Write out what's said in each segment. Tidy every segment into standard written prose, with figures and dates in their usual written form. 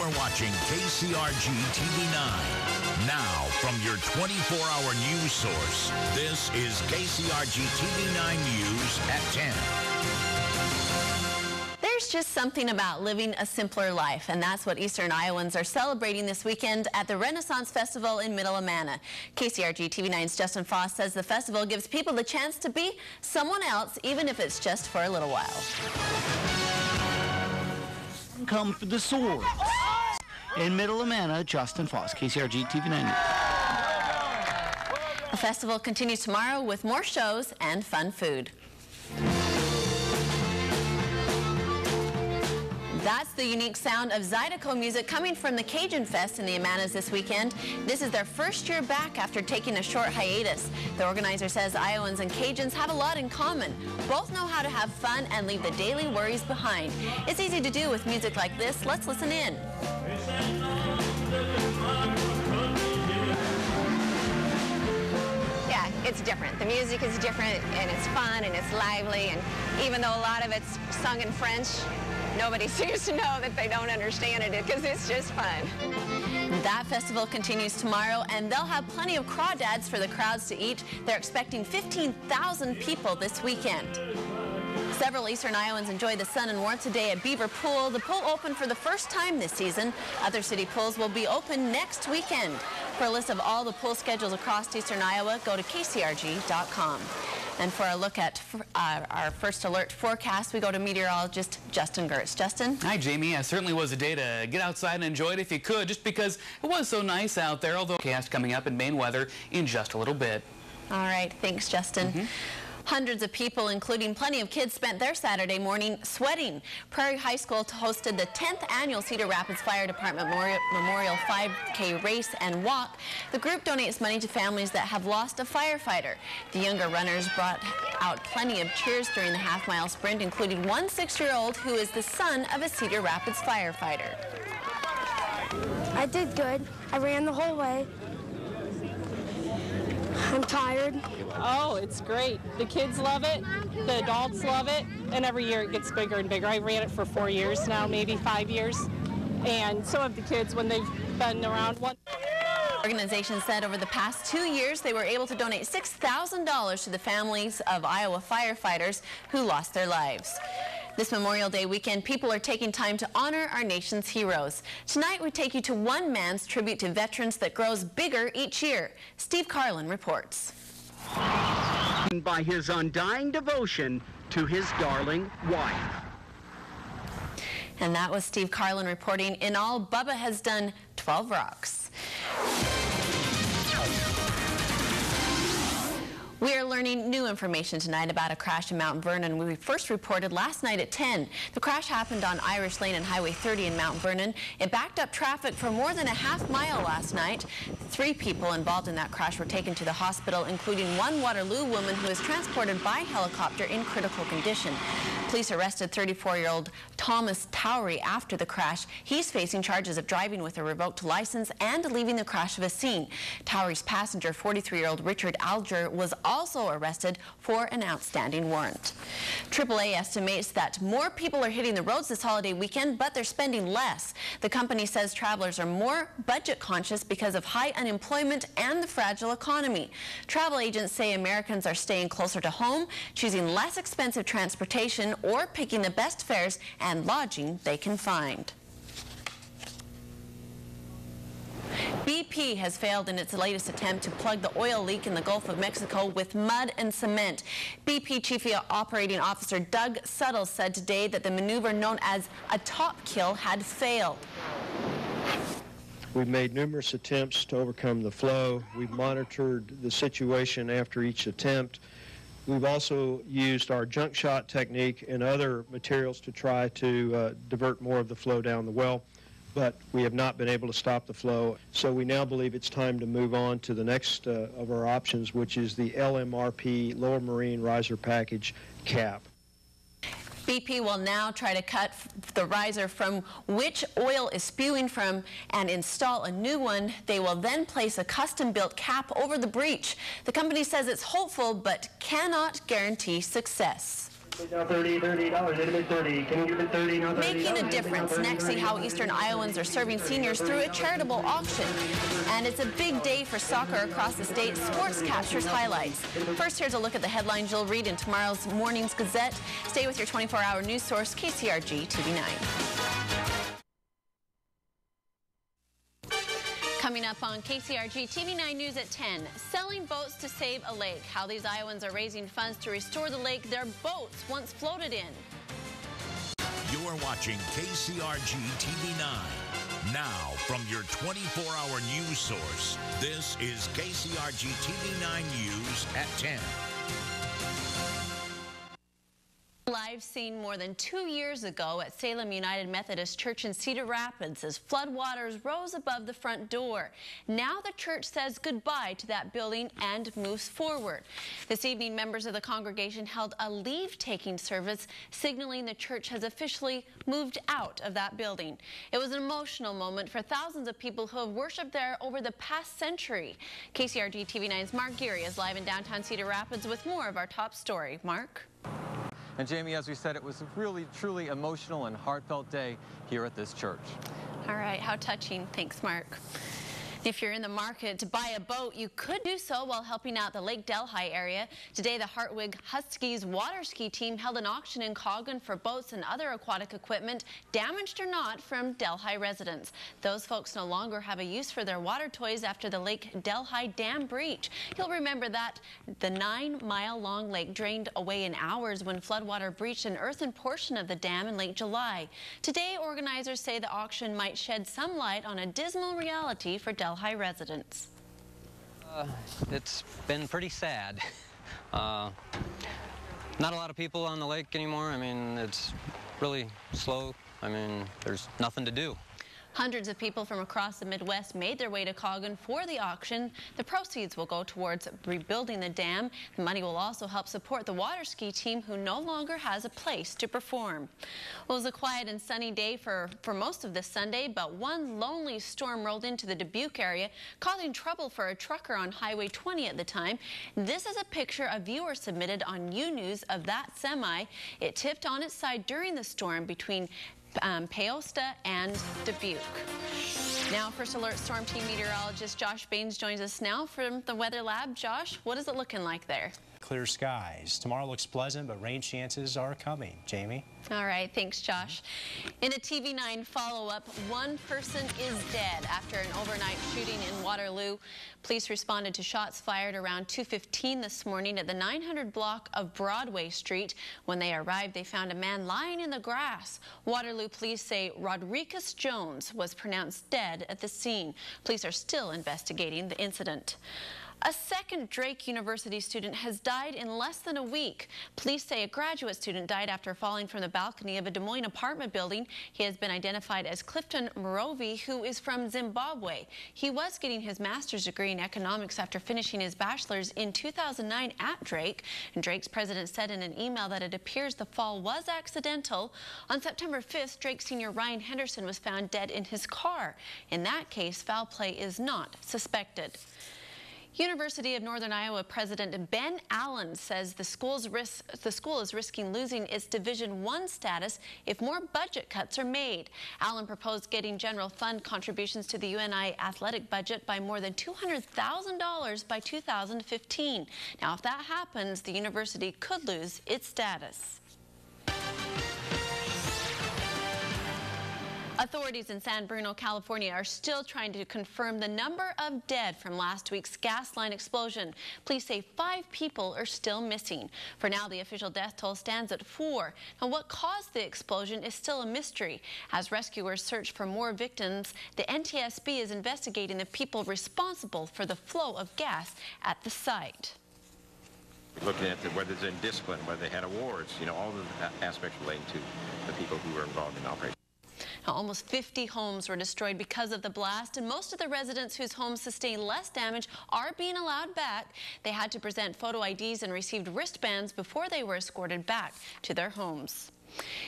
are watching KCRG TV 9. Now, from your 24-hour news source, this is KCRG TV 9 News at 10. There's just something about living a simpler life, and that's what Eastern Iowans are celebrating this weekend at the Renaissance Festival in Middle Amana. KCRG TV 9's Justin Foss says the festival gives people the chance to be someone else, even if it's just for a little while. Come for the swords. In Middle Amana, Justin Foss, KCRG TV 9 News. The festival continues tomorrow with more shows and fun food. That's the unique sound of Zydeco music coming from the Cajun Fest in the Amanas this weekend. This is their first year back after taking a short hiatus. The organizer says Iowans and Cajuns have a lot in common. Both know how to have fun and leave the daily worries behind. It's easy to do with music like this. Let's listen in. Yeah, it's different. The music is different, and it's fun, and it's lively, and even though a lot of it's sung in French, nobody seems to know that they don't understand it because it's just fun. That festival continues tomorrow, and they'll have plenty of crawdads for the crowds to eat. They're expecting 15,000 people this weekend. Several Eastern Iowans enjoy the sun and warmth today at Beaver Pool. The pool opened for the first time this season. Other city pools will be open next weekend. For a list of all the pool schedules across Eastern Iowa, go to kcrg.com. And for a look at our first alert forecast, we go to meteorologist Justin Gertz. Justin? Hi, Jamie. It certainly was a day to get outside and enjoy it if you could, just because it was so nice out there, although forecast coming up in Maine weather in just a little bit. All right. Thanks, Justin. Hundreds of people, including plenty of kids, spent their Saturday morning sweating. Prairie High School hosted the 10th annual Cedar Rapids Fire Department Memorial 5K race and walk. The group donates money to families that have lost a firefighter. The younger runners brought out plenty of cheers during the half-mile sprint, including one 6-year-old who is the son of a Cedar Rapids firefighter. I did good. I ran the whole way. I'm tired. Oh, it's great. The kids love it, the adults love it, and every year it gets bigger and bigger. I ran it for 4 years now, maybe 5 years, and so have the kids when they've been around. The organization said over the past 2 years they were able to donate $6,000 to the families of Iowa firefighters who lost their lives. This Memorial Day weekend, people are taking time to honor our nation's heroes. Tonight, we take you to one man's tribute to veterans that grows bigger each year. Steve Carlin reports. By his undying devotion to his darling wife. And that was Steve Carlin reporting. In all, Bubba has done 12 rocks. We are learning new information tonight about a crash in Mount Vernon we first reported last night at 10. The crash happened on Irish Lane and Highway 30 in Mount Vernon. It backed up traffic for more than a half-mile last night. 3 people involved in that crash were taken to the hospital, including one Waterloo woman who was transported by helicopter in critical condition. Police arrested 34-year-old Thomas Towery after the crash. He's facing charges of driving with a revoked license and leaving the crash of a scene. Towery's passenger, 43-year-old Richard Alger, was also arrested for an outstanding warrant. AAA estimates that more people are hitting the roads this holiday weekend, but they're spending less. The company says travelers are more budget conscious because of high unemployment and the fragile economy. Travel agents say Americans are staying closer to home, choosing less expensive transportation, or picking the best fares and lodging they can find. BP has failed in its latest attempt to plug the oil leak in the Gulf of Mexico with mud and cement. BP Chief Operating Officer Doug Suttles said today that the maneuver known as a top kill had failed. We've made numerous attempts to overcome the flow. We've monitored the situation after each attempt. We've also used our junk shot technique and other materials to try to divert more of the flow down the well, but we have not been able to stop the flow. So we now believe it's time to move on to the next of our options, which is the LMRP, Lower Marine Riser Package cap. BP will now try to cut the riser from which oil is spewing from and install a new one. They will then place a custom-built cap over the breach. The company says it's hopeful but cannot guarantee success. Now $30, $30. Can you give it $30? Now $30. Making a difference. Next, see how Eastern Iowans are serving seniors through a charitable auction. And it's a big day for soccer across the state. Sports captures highlights. First, here's a look at the headlines you'll read in tomorrow's morning's Gazette. Stay with your 24-hour news source, KCRG TV9. Coming up on KCRG TV9 News at 10, selling boats to save a lake. How these Iowans are raising funds to restore the lake their boats once floated in. You're watching KCRG TV9. Now, from your 24-hour news source, this is KCRG TV9 News at 10. Live seen more than 2 years ago at Salem United Methodist Church in Cedar Rapids as floodwaters rose above the front door. Now the church says goodbye to that building and moves forward. This evening, members of the congregation held a leave-taking service, signaling the church has officially moved out of that building. It was an emotional moment for thousands of people who have worshiped there over the past century. KCRG TV9's Mark Geary is live in downtown Cedar Rapids with more of our top story. Mark? And Jamie, as we said, it was a really, truly emotional and heartfelt day here at this church. All right, how touching. Thanks, Mark. If you're in the market to buy a boat, you could do so while helping out the Lake Delhi area. Today, the Hartwig Huskies water ski team held an auction in Coggan for boats and other aquatic equipment, damaged or not, from Delhi residents. Those folks no longer have a use for their water toys after the Lake Delhi Dam breach. You'll remember that the 9-mile-long lake drained away in hours when floodwater breached an earthen portion of the dam in late July. Today, organizers say the auction might shed some light on a dismal reality for Delhi residents. It's been pretty sad. Not a lot of people on the lake anymore. I mean, it's really slow. I mean, there's nothing to do. Hundreds of people from across the Midwest made their way to Coggan for the auction. The proceeds will go towards rebuilding the dam. The money will also help support the water ski team, who no longer has a place to perform. Well, it was a quiet and sunny day for most of this Sunday, but one lonely storm rolled into the Dubuque area, causing trouble for a trucker on Highway 20 at the time. This is a picture a viewer submitted on U-News of that semi. It tipped on its side during the storm between Paosta and Dubuque. Now, First Alert Storm Team meteorologist Josh Baines joins us now from the Weather Lab. Josh, what is it looking like there? Clear skies. Tomorrow looks pleasant, but rain chances are coming. Jamie? All right, thanks, Josh. In a TV9 follow-up, one person is dead after an overnight shooting in Waterloo. Police responded to shots fired around 2:15 this morning at the 900 block of Broadway Street. When they arrived, they found a man lying in the grass. Waterloo police say Rodriguez Jones was pronounced dead at the scene. Police are still investigating the incident. A second Drake University student has died in less than a week. Police say a graduate student died after falling from the balcony of a Des Moines apartment building. He has been identified as Clifton Morovi, who is from Zimbabwe. He was getting his master's degree in economics after finishing his bachelor's in 2009 at Drake. And Drake's president said in an email that it appears the fall was accidental. On September 5th, Drake senior Ryan Henderson was found dead in his car. In that case, foul play is not suspected. University of Northern Iowa President Ben Allen says the school is risking losing its Division I status if more budget cuts are made. Allen proposed getting general fund contributions to the UNI athletic budget by more than $200,000 by 2015. Now, if that happens, the university could lose its status. Authorities in San Bruno, California are still trying to confirm the number of dead from last week's gas line explosion. Police say 5 people are still missing. For now, the official death toll stands at 4. Now, what caused the explosion is still a mystery. As rescuers search for more victims, the NTSB is investigating the people responsible for the flow of gas at the site. Looking at whether there's indiscipline, whether they had awards, all the aspects relating to the people who were involved in the operation. Now, almost 50 homes were destroyed because of the blast, and most of the residents whose homes sustained less damage are being allowed back. They had to present photo IDs and received wristbands before they were escorted back to their homes.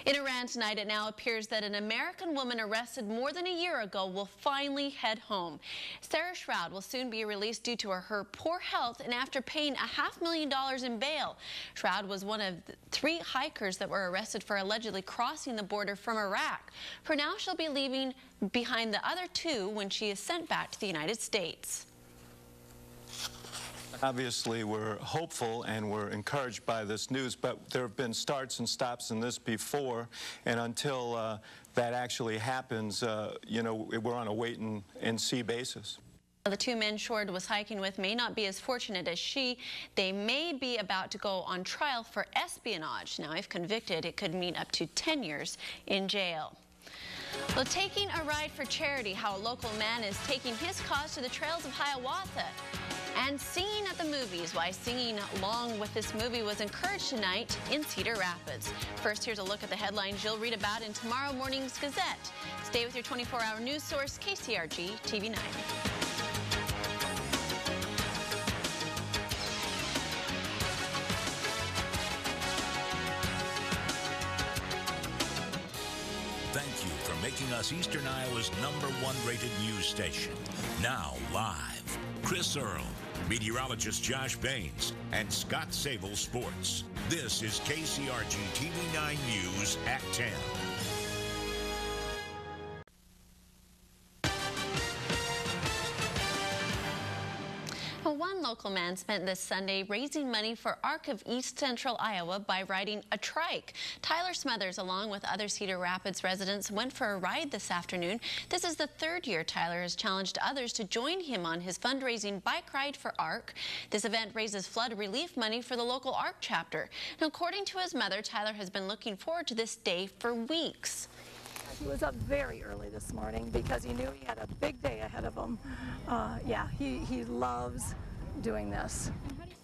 In Iran tonight, it now appears that an American woman arrested more than a year ago will finally head home. Sarah Shroud will soon be released due to her poor health and after paying $500,000 in bail. Shroud was one of 3 hikers that were arrested for allegedly crossing the border from Iraq. For now, she'll be leaving behind the other 2 when she is sent back to the United States. Obviously, we're hopeful and we're encouraged by this news, but there have been starts and stops in this before, and until that actually happens, you know, we're on a wait-and-see basis. The 2 men Shroud was hiking with may not be as fortunate as she. They may be about to go on trial for espionage. Now, if convicted, it could mean up to 10 years in jail. Well, taking a ride for charity, how a local man is taking his cause to the trails of Hiawatha. And singing at the movies, why singing along with this movie was encouraged tonight in Cedar Rapids. First, here's a look at the headlines you'll read about in tomorrow morning's Gazette. Stay with your 24-hour news source, KCRG TV 9. Thank you for making us Eastern Iowa's #1 rated news station. Now live, Chris Earl, meteorologist Josh Baines, and Scott Sable Sports. This is KCRG TV 9 News at 10. One local man spent this Sunday raising money for ARC of East Central Iowa by riding a trike. Tyler Smothers, along with other Cedar Rapids residents, went for a ride this afternoon. This is the 3rd year Tyler has challenged others to join him on his fundraising bike ride for ARC. This event raises flood relief money for the local ARC chapter. Now, according to his mother, Tyler has been looking forward to this day for weeks. He was up very early this morning because he knew he had a big day ahead of him. Yeah, he loves doing this.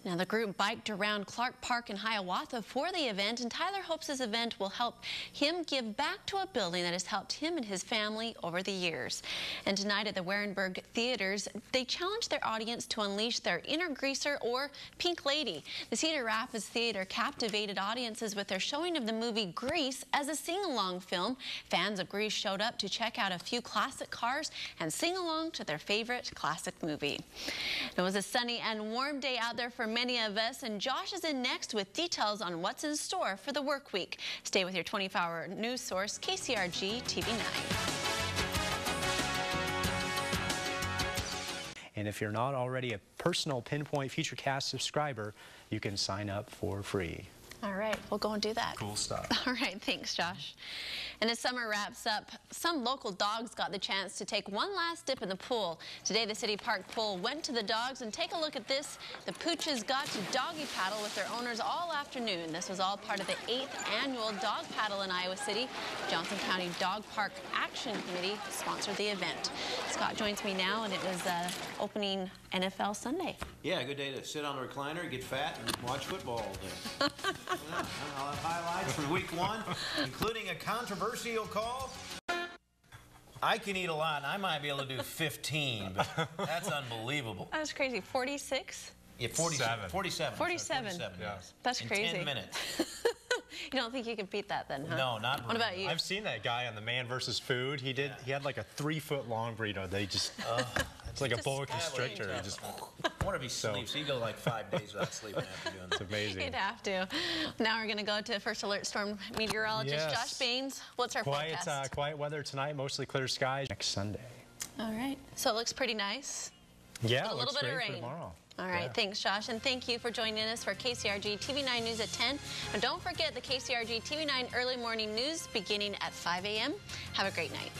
Now, the group biked around Clark Park in Hiawatha for the event, and Tyler hopes this event will help him give back to a building that has helped him and his family over the years. And tonight at the Warenberg Theaters, they challenged their audience to unleash their inner greaser or pink lady. The Cedar Rapids Theater captivated audiences with their showing of the movie Grease as a sing-along film. Fans of Grease showed up to check out a few classic cars and sing along to their favorite classic movie. It was a sunny and warm day out there for many of us, and Josh is in next with details on what's in store for the work week. Stay with your 24-hour news source, KCRG TV 9. And if you're not already a personal Pinpoint Futurecast subscriber, you can sign up for free. All right, we'll go and do that. Cool stuff. All right, thanks, Josh. And as summer wraps up, some local dogs got the chance to take one last dip in the pool. Today, the City Park pool went to the dogs, and take a look at this. The pooches got to doggy paddle with their owners all afternoon. This was all part of the 8th annual Dog Paddle in Iowa City. Johnson County Dog Park Action Committee sponsored the event. Scott joins me now, and it was opening NFL Sunday. Yeah, a good day to sit on a recliner, get fat, and watch football all day. I'll have highlights from week 1, including a controversial call. I can eat a lot, and I might be able to do 15, but that's unbelievable. That was crazy. 46? Yeah, 47. 47. 47. Yes. That's in crazy. 10 minutes. You don't think you could beat that then, huh? No, not really. What about you? I've seen that guy on the Man vs. Food. He had like a 3-foot-long burrito. They just, it's like a boa constrictor. I wonder if he sleeps. He'd go like 5 days without sleeping after doing that. It's amazing. You'd have to. Now we're going to go to First Alert Storm meteorologist Josh Baines. What's our forecast? Quiet weather tonight, mostly clear skies next Sunday. All right. So it looks pretty nice. Yeah, a little bit of rain tomorrow. All right, thanks, Josh, and thank you for joining us for KCRG TV 9 News at 10. And don't forget the KCRG TV 9 early morning news beginning at 5 a.m. Have a great night.